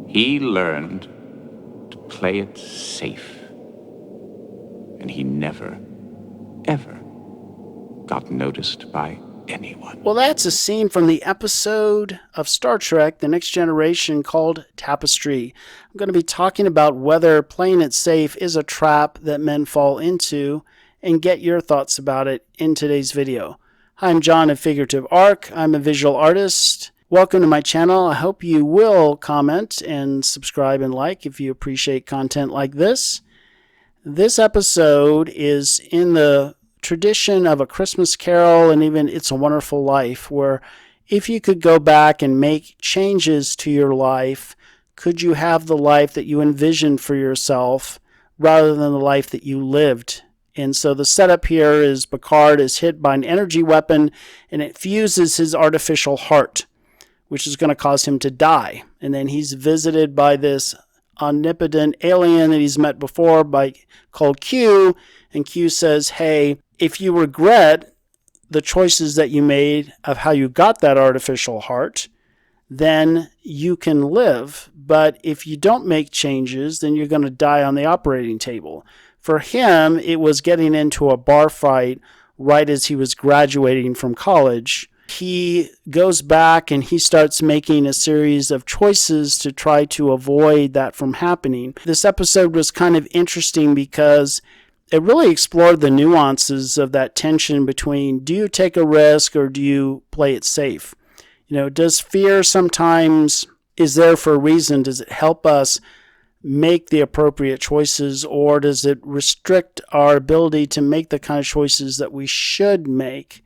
He learned to play it safe. And he never, ever got noticed by anyone. Well, that's a scene from the episode of Star Trek, The Next Generation, called Tapestry. I'm going to be talking about whether playing it safe is a trap that men fall into, and get your thoughts about it in today's video. Hi, I'm John of Figurative Arc. I'm a visual artist. Welcome to my channel. I hope you will comment and subscribe and like if you appreciate content like this. This episode is in the tradition of A Christmas Carol and even It's a Wonderful Life, where if you could go back and make changes to your life, could you have the life that you envisioned for yourself rather than the life that you lived? And so the setup here is Picard is hit by an energy weapon and it fuses his artificial heart, which is going to cause him to die. And then he's visited by this omnipotent alien that he's met before called Q, and Q says, hey, if you regret the choices that you made of how you got that artificial heart, then you can live. But if you don't make changes, then you're going to die on the operating table. For him, it was getting into a bar fight right as he was graduating from college. He goes back and he starts making a series of choices to try to avoid that from happening. This episode was kind of interesting because it really explored the nuances of that tension between, do you take a risk or do you play it safe? You know, does fear sometimes is there for a reason? Does it help us make the appropriate choices, or does it restrict our ability to make the kind of choices that we should make?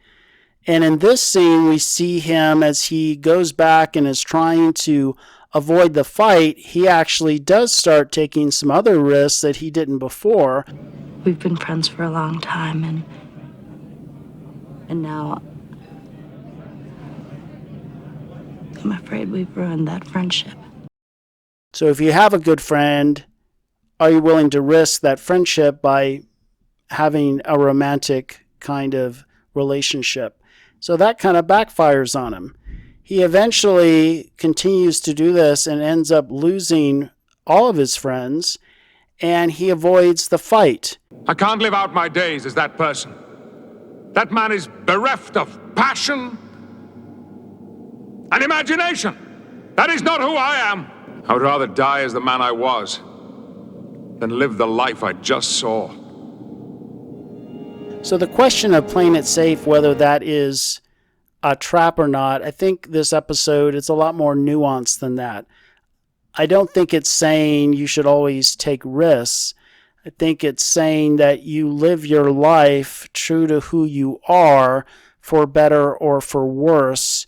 And in this scene, we see him as he goes back and is trying to avoid the fight. He actually does start taking some other risks that he didn't before. We've been friends for a long time, and now I'm afraid we've ruined that friendship. So if you have a good friend, are you willing to risk that friendship by having a romantic kind of relationship? So that kind of backfires on him. He eventually continues to do this and ends up losing all of his friends, and he avoids the fight. I can't live out my days as that person. That man is bereft of passion and imagination. That is not who I am. I would rather die as the man I was than live the life I just saw. So the question of playing it safe, whether that is a trap or not, I think this episode, it's a lot more nuanced than that. I don't think it's saying you should always take risks. I think it's saying that you live your life true to who you are, for better or for worse,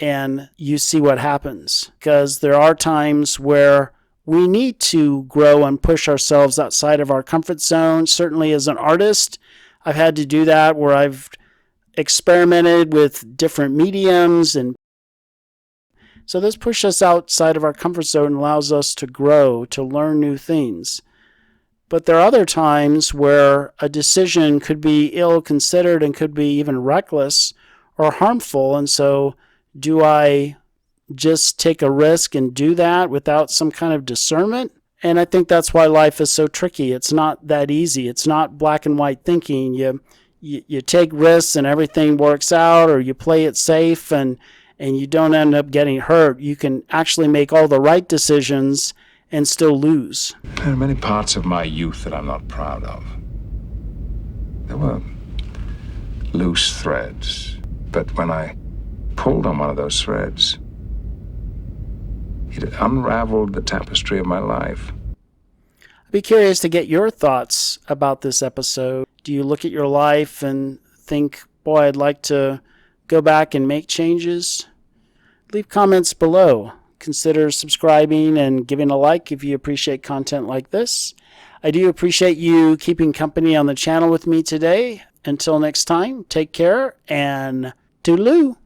and you see what happens. Because there are times where we need to grow and push ourselves outside of our comfort zone. Certainly as an artist, I've had to do that, where I've experimented with different mediums, and so this pushes us outside of our comfort zone and allows us to grow, to learn new things. But there are other times where a decision could be ill-considered and could be even reckless or harmful, and so do I just take a risk and do that without some kind of discernment? And I think that's why life is so tricky. It's not that easy. It's not black and white thinking. You take risks and everything works out, or you play it safe and you don't end up getting hurt. You can actually make all the right decisions and still lose. There are many parts of my youth that I'm not proud of. There were loose threads, but when I pulled on one of those threads, it unraveled the tapestry of my life. I'd be curious to get your thoughts about this episode. Do you look at your life and think, boy, I'd like to go back and make changes? Leave comments below. Consider subscribing and giving a like if you appreciate content like this. I do appreciate you keeping company on the channel with me today. Until next time, take care and toodaloo.